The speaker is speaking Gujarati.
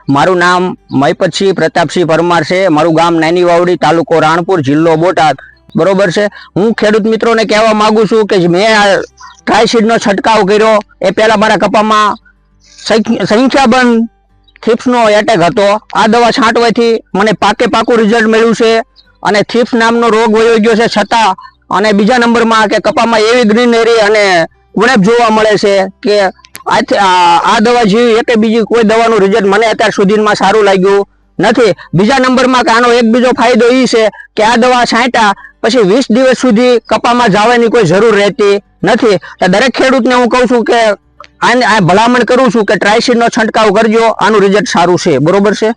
મારું નામ મહિપતસિંહ પ્રતાપસિંહ પરમાર છે। મારું ગામ નાની વાવડી, તાલુકો રાણપુર, જિલ્લો બોટાદ। બરોબર છે। હું ખેડૂત મિત્રોને કહેવા માંગુ છું કે મેં આ ટ્રાયસીડનો છંટકાવ કર્યો એ પહેલા મારા કપામાં સંખ્યાબંધ થીપ્સનો એટેક હતો। આ દવા છાંટવાથી મને પાકું રિઝલ્ટ મળ્યું છે અને થીપ્સ નામનો રોગ વયો ગયો છે છતાં। અને બીજા નંબરમાં કે કપામાં એવી ગ્રીનરી અને ગુણેપ જોવા મળે છે કે આ દવા જેવી એક બીજી કોઈ દવાનું રિઝલ્ટ મને અત્યાર સુધીમાં સારું લાગ્યું નથી। બીજા નંબરમાં કે આનો એક બીજો ફાયદો એ છે કે આ દવા છાંટ્યા પછી 20 દિવસ સુધી કપામાં જવાની કોઈ જરૂર રહેતી નથી। તો દરેક ખેડૂતને હું કહું છું કે આ ભલામણ કરું છું કે ટ્રાયસીડનો છંટકાવ કરજો, આનું રિઝલ્ટ સારું છે। બરોબર છે।